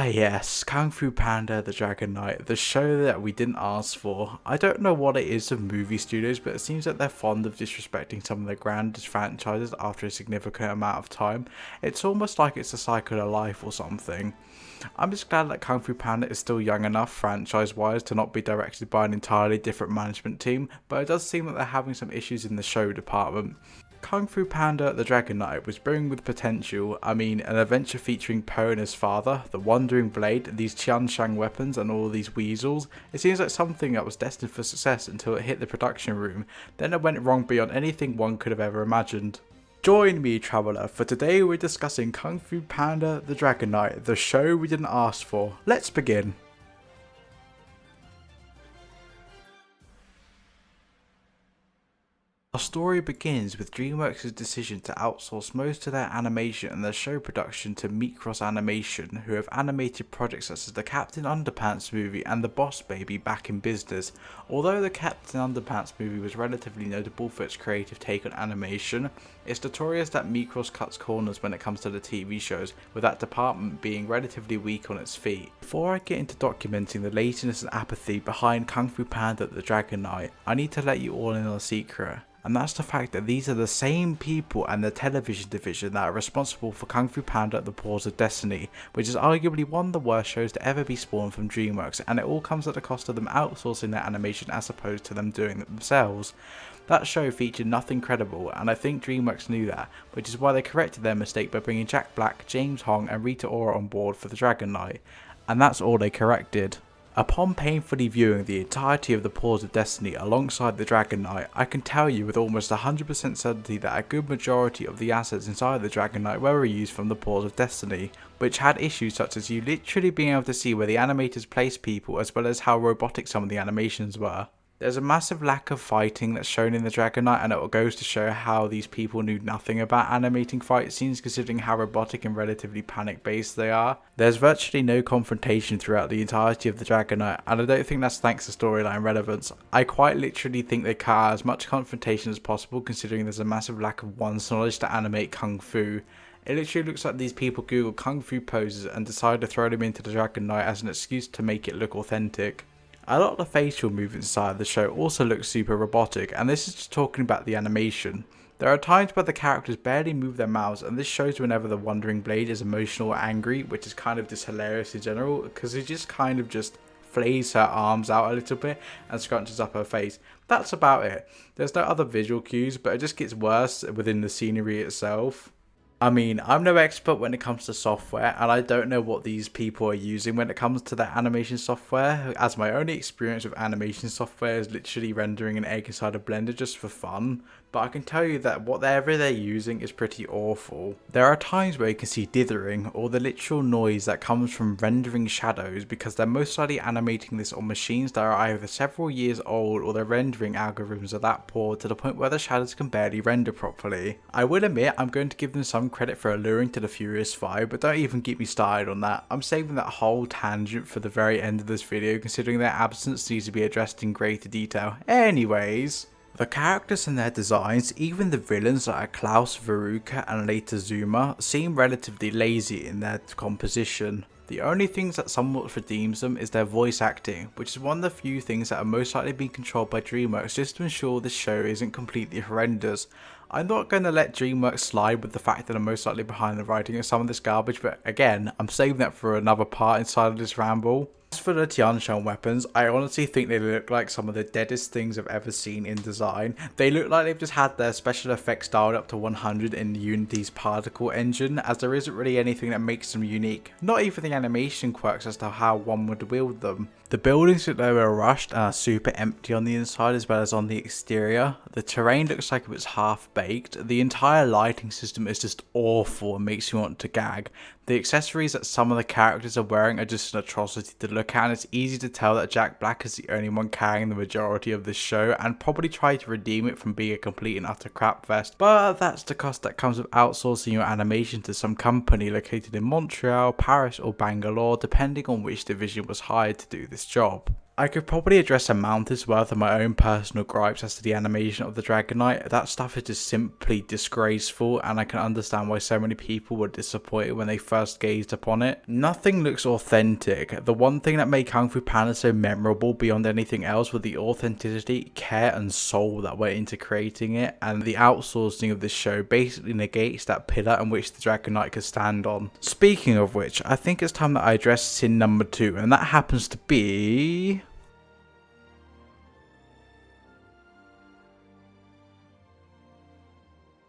Yes, Kung Fu Panda, the Dragon Knight, the show that we didn't ask for. I don't know what it is of movie studios, but it seems that they're fond of disrespecting some of their grandest franchises after a significant amount of time. It's almost like it's a cycle of life or something. I'm just glad that Kung Fu Panda is still young enough franchise-wise to not be directed by an entirely different management team, but it does seem that they're having some issues in the show department. Kung Fu Panda the Dragon Knight was brimming with potential. I mean, an adventure featuring Po and his father, the Wandering Blade, these Qianshang weapons and all these weasels. It seems like something that was destined for success until it hit the production room, then it went wrong beyond anything one could have ever imagined. Join me, traveller, for today we're discussing Kung Fu Panda the Dragon Knight, the show we didn't ask for. Let's begin. Our story begins with DreamWorks' decision to outsource most of their animation and their show production to Micros Animation, who have animated projects such as the Captain Underpants movie and the Boss Baby back in business. Although the Captain Underpants movie was relatively notable for its creative take on animation, it's notorious that Micros cuts corners when it comes to the TV shows, with that department being relatively weak on its feet. Before I get into documenting the laziness and apathy behind Kung Fu Panda the Dragon Knight, I need to let you all in on a secret. And that's the fact that these are the same people and the television division that are responsible for Kung Fu Panda The Paws of Destiny, which is arguably one of the worst shows to ever be spawned from DreamWorks, and it all comes at the cost of them outsourcing their animation as opposed to them doing it themselves. That show featured nothing credible, and I think DreamWorks knew that, which is why they corrected their mistake by bringing Jack Black, James Hong and Rita Ora on board for the Dragon Knight. And that's all they corrected. Upon painfully viewing the entirety of The Paws of Destiny alongside the Dragon Knight, I can tell you with almost 100% certainty that a good majority of the assets inside the Dragon Knight were reused from The Paws of Destiny, which had issues such as you literally being able to see where the animators placed people as well as how robotic some of the animations were. There's a massive lack of fighting that's shown in the Dragon Knight, and it goes to show how these people knew nothing about animating fight scenes considering how robotic and relatively panic based they are. There's virtually no confrontation throughout the entirety of the Dragon Knight, and I don't think that's thanks to storyline relevance. I quite literally think they cut out as much confrontation as possible considering there's a massive lack of one's knowledge to animate Kung Fu. It literally looks like these people Google Kung Fu poses and decide to throw them into the Dragon Knight as an excuse to make it look authentic. A lot of the facial movements inside of the show also look super robotic, and this is just talking about the animation. There are times where the characters barely move their mouths, and this shows whenever the Wandering Blade is emotional or angry, which is kind of just hilarious in general, because it just kind of just flays her arms out a little bit and scrunches up her face. That's about it. There's no other visual cues, but it just gets worse within the scenery itself. I mean, I'm no expert when it comes to software, and I don't know what these people are using when it comes to their animation software, as my only experience with animation software is literally rendering an egg inside a blender just for fun. But I can tell you that whatever they're using is pretty awful. There are times where you can see dithering, or the literal noise that comes from rendering shadows, because they're most likely animating this on machines that are either several years old or their rendering algorithms are that poor to the point where the shadows can barely render properly. I will admit I'm going to give them some credit for alluring to the Furious 5, but don't even get me started on that. I'm saving that whole tangent for the very end of this video considering their absence needs to be addressed in greater detail. Anyways. The characters and their designs, even the villains like Klaus, Veruca and later Zuma, seem relatively lazy in their composition. The only things that somewhat redeems them is their voice acting, which is one of the few things that are most likely being controlled by DreamWorks just to ensure this show isn't completely horrendous. I'm not going to let DreamWorks slide with the fact that I'm most likely behind the writing of some of this garbage, but again, I'm saving that for another part inside of this ramble. As for the Qianshang weapons, I honestly think they look like some of the deadest things I've ever seen in design. They look like they've just had their special effects dialed up to 100 in Unity's particle engine, as there isn't really anything that makes them unique. Not even the animation quirks as to how one would wield them. The buildings look like they were rushed and are super empty on the inside as well as on the exterior. The terrain looks like it was half baked. The entire lighting system is just awful and makes you want to gag. The accessories that some of the characters are wearing are just an atrocity to look at, and it's easy to tell that Jack Black is the only one carrying the majority of this show and probably tried to redeem it from being a complete and utter crap fest. But that's the cost that comes with outsourcing your animation to some company located in Montreal, Paris or Bangalore, depending on which division was hired to do this job. I could probably address a mountain's worth of my own personal gripes as to the animation of the Dragon Knight. That stuff is just simply disgraceful, and I can understand why so many people were disappointed when they first gazed upon it. Nothing looks authentic. The one thing that made Kung Fu Panda so memorable beyond anything else was the authenticity, care and soul that went into creating it, and the outsourcing of this show basically negates that pillar in which the Dragon Knight could stand on. Speaking of which, I think it's time that I address sin number 2, and that happens to be...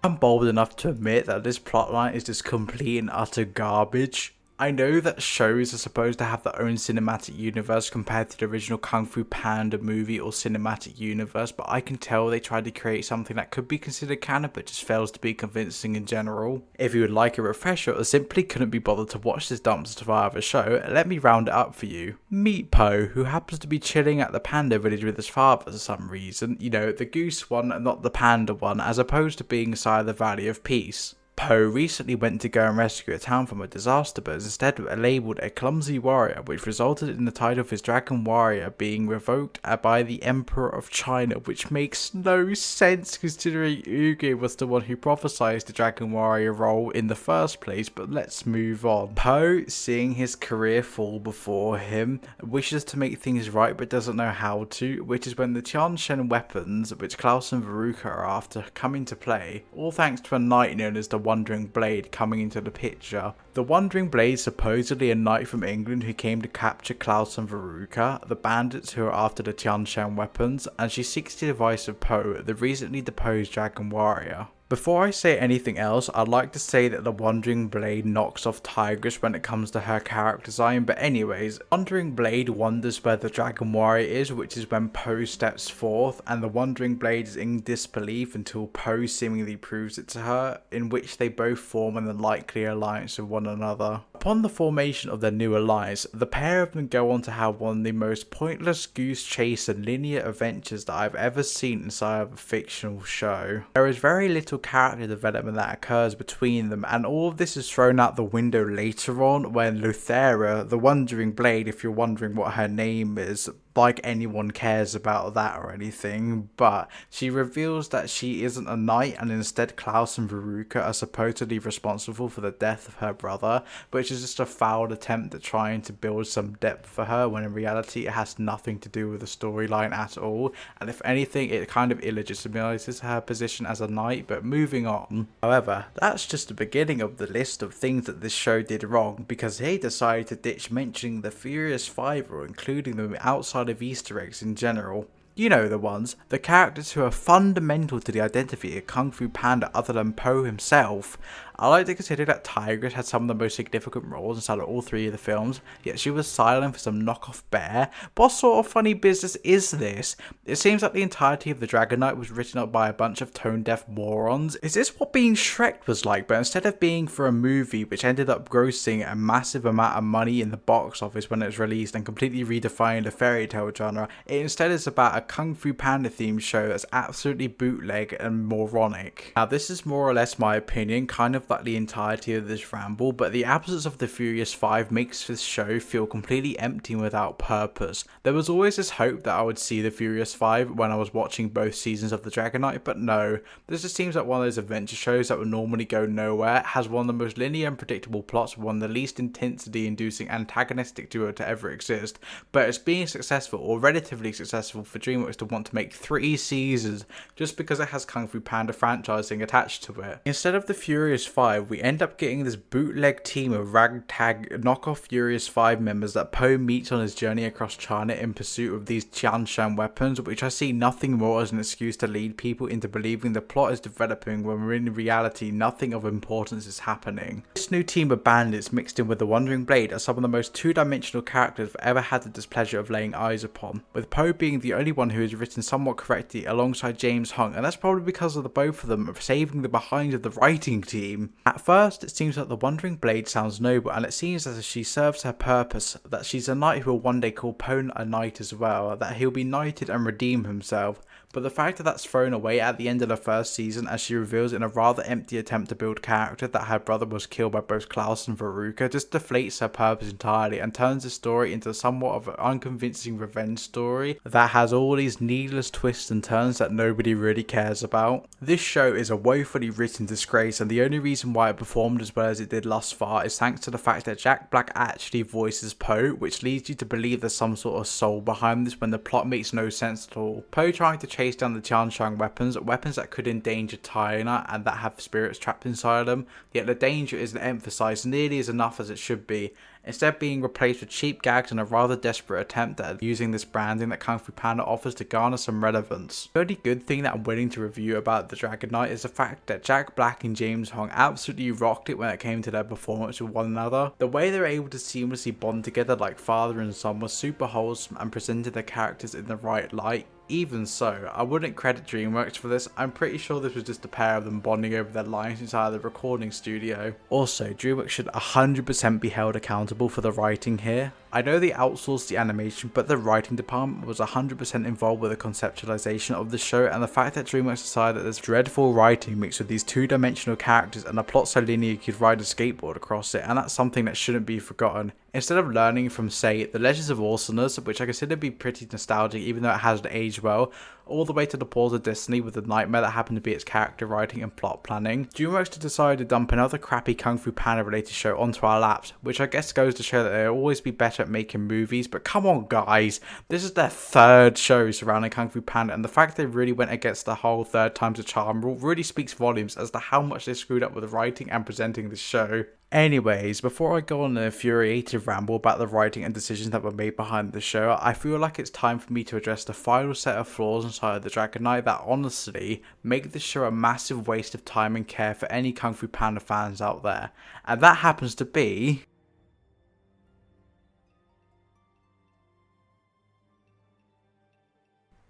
I'm bold enough to admit that this plotline is just complete and utter garbage. I know that shows are supposed to have their own cinematic universe compared to the original Kung Fu Panda movie or cinematic universe, but I can tell they tried to create something that could be considered canon but just fails to be convincing in general. If you would like a refresher or simply couldn't be bothered to watch this dumpster fire of a show, let me round it up for you. Meet Po, who happens to be chilling at the panda village with his father for some reason, you know, the goose one and not the panda one, as opposed to being inside the Valley of Peace. Po recently went to go and rescue a town from a disaster, but instead labelled a clumsy warrior, which resulted in the title of his Dragon Warrior being revoked by the Emperor of China, which makes no sense considering Uge was the one who prophesied the Dragon Warrior role in the first place. But let's move on. Po, seeing his career fall before him, wishes to make things right but doesn't know how to, which is when the Tianshan weapons, which Klaus and Veruca are after, come into play, all thanks to a knight known as the Wandering Blade coming into the picture. The Wandering Blade is supposedly a knight from England who came to capture Klaus and Veruca, the bandits who are after the Tianshan weapons, and she seeks the advice of Po, the recently deposed Dragon Warrior. Before I say anything else, I'd like to say that the Wandering Blade knocks off Tigress when it comes to her character design, but anyways, Wandering Blade wonders where the Dragon Warrior is, which is when Po steps forth, and the Wandering Blade is in disbelief until Po seemingly proves it to her, in which they both form an unlikely alliance with one another. Upon the formation of their new alliance, the pair of them go on to have one of the most pointless goose chase and linear adventures that I've ever seen inside of a fictional show. There is very little character development that occurs between them, and all of this is thrown out the window later on when Luthera, the Wandering Blade, if you're wondering what her name is, like anyone cares about that or anything, but she reveals that she isn't a knight and instead Klaus and Veruca are supposedly responsible for the death of her brother, which is just a foul attempt at trying to build some depth for her when in reality it has nothing to do with the storyline at all, and if anything it kind of illegitimizes her position as a knight. But moving on. However, that's just the beginning of the list of things that this show did wrong, because they decided to ditch mentioning the Furious Five or including them outside of Easter eggs in general. You know the ones, the characters who are fundamental to the identity of Kung Fu Panda other than Po himself. I like to consider that Tigress had some of the most significant roles inside of all 3 of the films, yet she was silent for some knockoff bear. What sort of funny business is this? It seems like the entirety of the Dragon Knight was written up by a bunch of tone-deaf morons. Is this what being Shrek was like, but instead of being for a movie which ended up grossing a massive amount of money in the box office when it was released and completely redefined the fairy tale genre, it instead is about a Kung Fu Panda themed show that's absolutely bootleg and moronic. Now this is more or less my opinion, kind of like the entirety of this ramble, but the absence of the Furious Five makes this show feel completely empty and without purpose. There was always this hope that I would see the Furious Five when I was watching both seasons of the Dragon Knight, but no. This just seems like one of those adventure shows that would normally go nowhere, has one of the most linear and predictable plots, one of the least intensity inducing antagonistic duo to ever exist, but it's being successful, or relatively successful, for DreamWorks to want to make 3 seasons just because it has Kung Fu Panda franchising attached to it. Instead of the Furious Five, we end up getting this bootleg team of ragtag knockoff Furious Five members that Po meets on his journey across China in pursuit of these Tianshan weapons, which I see nothing more as an excuse to lead people into believing the plot is developing when in reality nothing of importance is happening. This new team of bandits mixed in with the Wandering Blade are some of the most two-dimensional characters I've ever had the displeasure of laying eyes upon, with Po being the only one who is written somewhat correctly alongside James Hong, and that's probably because of the both of them saving the behind of the writing team. At first, it seems like the Wandering Blade sounds noble, and it seems as if she serves her purpose, that she's a knight who will one day call Po a knight as well, that he'll be knighted and redeem himself. but the fact that that's thrown away at the end of the first season as she reveals in a rather empty attempt to build character that her brother was killed by both Klaus and Veruca just deflates her purpose entirely and turns the story into somewhat of an unconvincing revenge story that has all these needless twists and turns that nobody really cares about. This show is a woefully written disgrace, and the only reason why it performed as well as it did thus far is thanks to the fact that Jack Black actually voices Poe, which leads you to believe there's some sort of soul behind this when the plot makes no sense at all. Poe trying to chase down the Tianshang weapons that could endanger China and that have spirits trapped inside them, yet the danger isn't emphasised nearly as enough as it should be, instead being replaced with cheap gags and a rather desperate attempt at using this branding that Kung Fu Panda offers to garner some relevance. The only good thing that I'm willing to review about The Dragon Knight is the fact that Jack Black and James Hong absolutely rocked it when it came to their performance with one another. The way they were able to seamlessly bond together like father and son was super wholesome and presented their characters in the right light. Even so, I wouldn't credit DreamWorks for this. I'm pretty sure this was just a pair of them bonding over their lines inside the recording studio. Also, DreamWorks should 100% be held accountable for the writing here. I know they outsourced the animation, but the writing department was 100% involved with the conceptualization of the show, and the fact that DreamWorks decided that there's dreadful writing mixed with these two-dimensional characters and a plot so linear you could ride a skateboard across it, and that's something that shouldn't be forgotten. Instead of learning from, say, The Legends of Awesomeness, which I consider to be pretty nostalgic even though it hasn't aged well, all the way to The Paws of Destiny with the nightmare that happened to be its character writing and plot planning, DreamWorks decided to dump another crappy Kung Fu Panda related show onto our laps, which I guess goes to show that they'll always be better at making movies. But come on guys, this is their third show surrounding Kung Fu Panda, and the fact they really went against the whole third time's a charm rule really speaks volumes as to how much they screwed up with writing and presenting this show. Anyways, before I go on an infuriated ramble about the writing and decisions that were made behind the show, I feel like it's time for me to address the final set of flaws inside The Dragon Knight that honestly make this show a massive waste of time and care for any Kung Fu Panda fans out there. And that happens to be...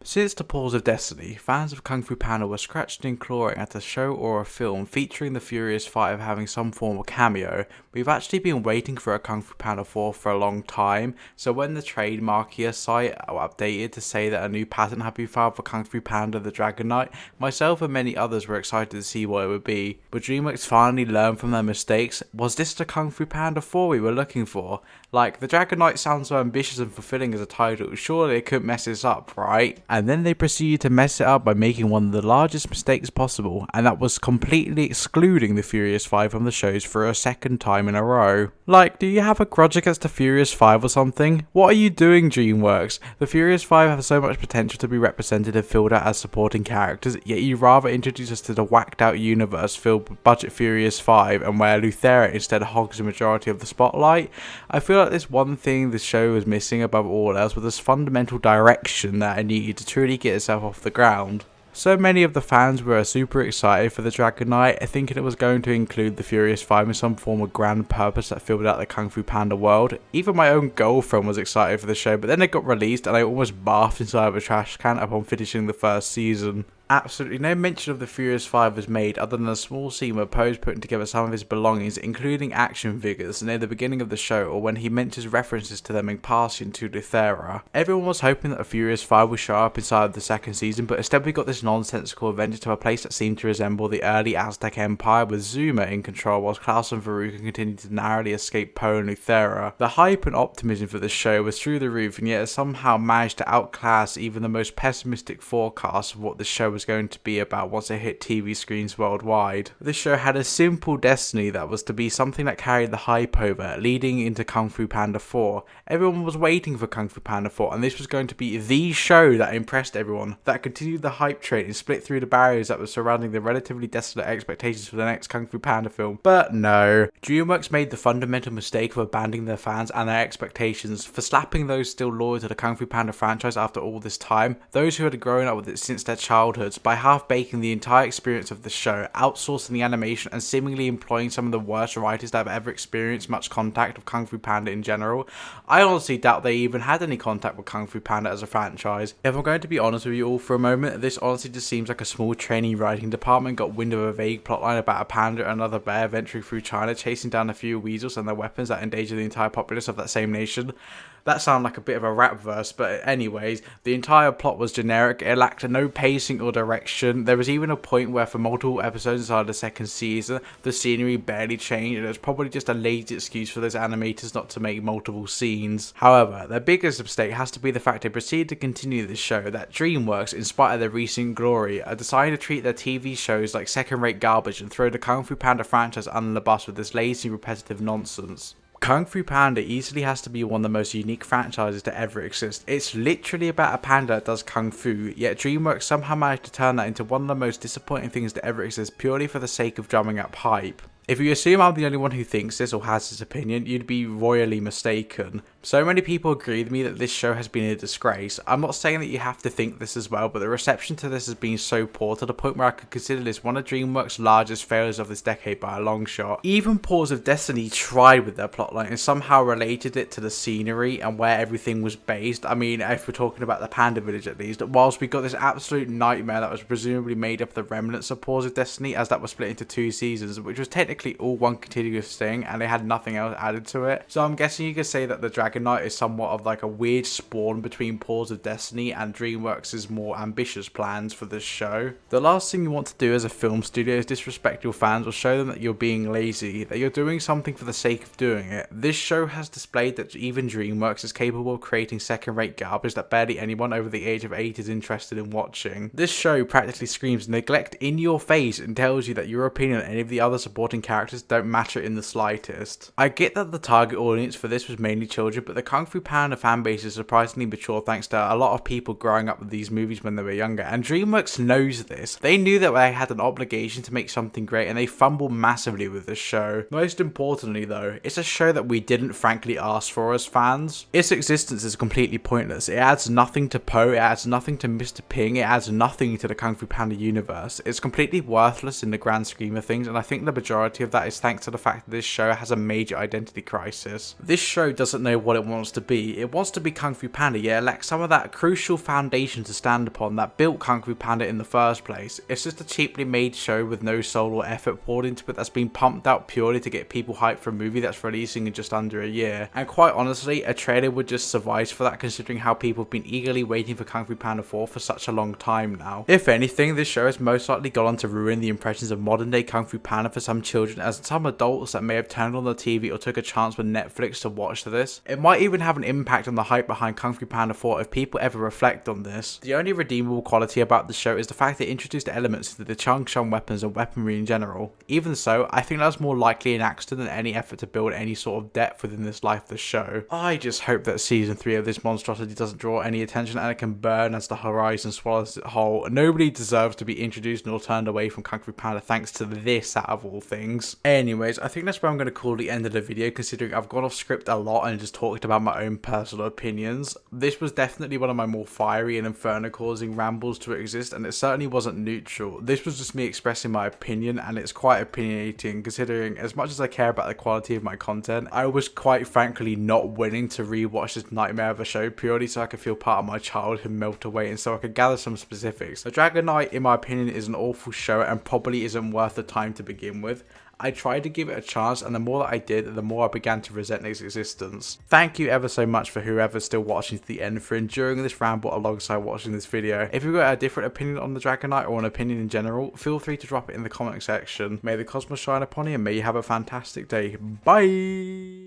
Since The Paws of Destiny, fans of Kung Fu Panda were scratching and clawing at a show or a film featuring the Furious Five having some form of cameo. We've actually been waiting for a Kung Fu Panda 4 for a long time, so when the trademarkier site updated to say that a new patent had been filed for Kung Fu Panda The Dragon Knight, myself and many others were excited to see what it would be. Would DreamWorks finally learn from their mistakes? Was this the Kung Fu Panda 4 we were looking for? Like, The Dragon Knight sounds so ambitious and fulfilling as a title, surely they couldn't mess this up, right? And then they proceeded to mess it up by making one of the largest mistakes possible, and that was completely excluding the Furious Five from the shows for a second time in a row. Like, do you have a grudge against the Furious Five or something? What are you doing, DreamWorks? The Furious Five have so much potential to be represented and filled out as supporting characters, yet you rather introduce us to the whacked out universe filled with budget Furious Five and where Luthera instead hogs the majority of the spotlight. I feel like this one thing the show was missing above all else was this fundamental direction that it needed to truly get itself off the ground. So many of the fans were super excited for The Dragon Knight, thinking it was going to include the Furious Five in some form of grand purpose that filled out the Kung Fu Panda world. Even my own girlfriend was excited for the show, but then it got released and I almost bathed inside of a trash can upon finishing the first season. Absolutely no mention of the Furious Five was made other than a small scene where Poe's putting together some of his belongings, including action figures, near the beginning of the show, or when he mentions references to them in passing to Luthera. Everyone was hoping that the Furious Five would show up inside of the second season, but instead we got this nonsensical adventure to a place that seemed to resemble the early Aztec Empire, with Zuma in control whilst Klaus and Veruca continued to narrowly escape Poe and Luthera. The hype and optimism for the show was through the roof, and yet it somehow managed to outclass even the most pessimistic forecasts of what the show was going to be about once it hit TV screens worldwide. This show had a simple destiny that was to be something that carried the hype over, leading into Kung Fu Panda 4. Everyone was waiting for Kung Fu Panda 4, and this was going to be the show that impressed everyone, that continued the hype train and split through the barriers that were surrounding the relatively desolate expectations for the next Kung Fu Panda film. But no, DreamWorks made the fundamental mistake of abandoning their fans and their expectations, for slapping those still loyal to the Kung Fu Panda franchise after all this time, those who had grown up with it since their childhoods, by half-baking the entire experience of the show, outsourcing the animation, and seemingly employing some of the worst writers that have ever experienced much contact with Kung Fu Panda in general. I honestly doubt they even had any contact with Kung Fu Panda as a franchise. If I'm going to be honest with you all for a moment, this honestly just seems like a small trainee writing department got wind of a vague plotline about a panda and another bear venturing through China, chasing down a few weasels and their weapons that endanger the entire populace of that same nation. That sounded like a bit of a rap verse, but anyways, the entire plot was generic. It lacked no pacing or direction. There was even a point where for multiple episodes inside the second season, the scenery barely changed, and it was probably just a lazy excuse for those animators not to make multiple scenes. However, their biggest mistake has to be the fact they proceeded to continue this show that DreamWorks, in spite of their recent glory, are deciding to treat their TV shows like second-rate garbage and throw the Kung Fu Panda franchise under the bus with this lazy, repetitive nonsense. Kung Fu Panda easily has to be one of the most unique franchises to ever exist. It's literally about a panda that does Kung Fu, yet DreamWorks somehow managed to turn that into one of the most disappointing things to ever exist purely for the sake of drumming up hype. If you assume I'm the only one who thinks this or has this opinion, you'd be royally mistaken. So many people agree with me that this show has been a disgrace. I'm not saying that you have to think this as well, but the reception to this has been so poor to the point where I could consider this one of DreamWorks' largest failures of this decade by a long shot. Even Paws of Destiny tried with their plotline and somehow related it to the scenery and where everything was based. I mean, if we're talking about the Panda Village at least, whilst we got this absolute nightmare that was presumably made up of the remnants of Paws of Destiny, as that was split into 2 seasons, which was technically all one continuous thing and they had nothing else added to it. So I'm guessing you could say that the Dragon Knight is somewhat of like a weird spawn between Paws of Destiny and DreamWorks' more ambitious plans for this show. The last thing you want to do as a film studio is disrespect your fans or show them that you're being lazy, that you're doing something for the sake of doing it. This show has displayed that even DreamWorks is capable of creating second-rate garbage that barely anyone over the age of 8 is interested in watching. This show practically screams neglect in your face and tells you that your opinion on any of the other supporting characters don't matter in the slightest. I get that the target audience for this was mainly children, but the Kung Fu Panda fanbase is surprisingly mature thanks to a lot of people growing up with these movies when they were younger, and DreamWorks knows this. They knew that they had an obligation to make something great and they fumbled massively with this show. Most importantly though, it's a show that we didn't frankly ask for as fans. Its existence is completely pointless. It adds nothing to Po, it adds nothing to Mr. Ping, it adds nothing to the Kung Fu Panda universe. It's completely worthless in the grand scheme of things, and I think the majority of that is thanks to the fact that this show has a major identity crisis. This show doesn't know what it wants to be. It wants to be Kung Fu Panda, yet it lacks some of that crucial foundation to stand upon that built Kung Fu Panda in the first place. It's just a cheaply made show with no soul or effort poured into it that's been pumped out purely to get people hyped for a movie that's releasing in just under a year. And quite honestly, a trailer would just suffice for that, considering how people have been eagerly waiting for Kung Fu Panda 4 for such a long time now. If anything, this show has most likely gone on to ruin the impressions of modern day Kung Fu Panda for some children, as some adults that may have turned on the TV or took a chance with Netflix to watch this. It might even have an impact on the hype behind Kung Fu Panda 4 if people ever reflect on this. The only redeemable quality about the show is the fact that it introduced elements into the Chung Chun weapons and weaponry in general. Even so, I think that was more likely an accident than any effort to build any sort of depth within this life of the show. I just hope that season 3 of this monstrosity doesn't draw any attention and it can burn as the horizon swallows it whole. Nobody deserves to be introduced nor turned away from Kung Fu Panda thanks to this out of all things. Anyways, I think that's where I'm going to call the end of the video, considering I've gone off script a lot and just talked about my own personal opinions. This was definitely one of my more fiery and inferno causing rambles to exist, and it certainly wasn't neutral. This was just me expressing my opinion, and it's quite opinionating considering as much as I care about the quality of my content, I was quite frankly not willing to rewatch this nightmare of a show purely so I could feel part of my childhood melt away and so I could gather some specifics. The Dragon Knight, in my opinion, is an awful show and probably isn't worth the time to begin with. I tried to give it a chance, and the more that I did, the more I began to resent its existence. Thank you ever so much for whoever's still watching to the end for enduring this ramble alongside watching this video. If you've got a different opinion on the Dragon Knight or an opinion in general, feel free to drop it in the comment section. May the cosmos shine upon you and may you have a fantastic day. Bye!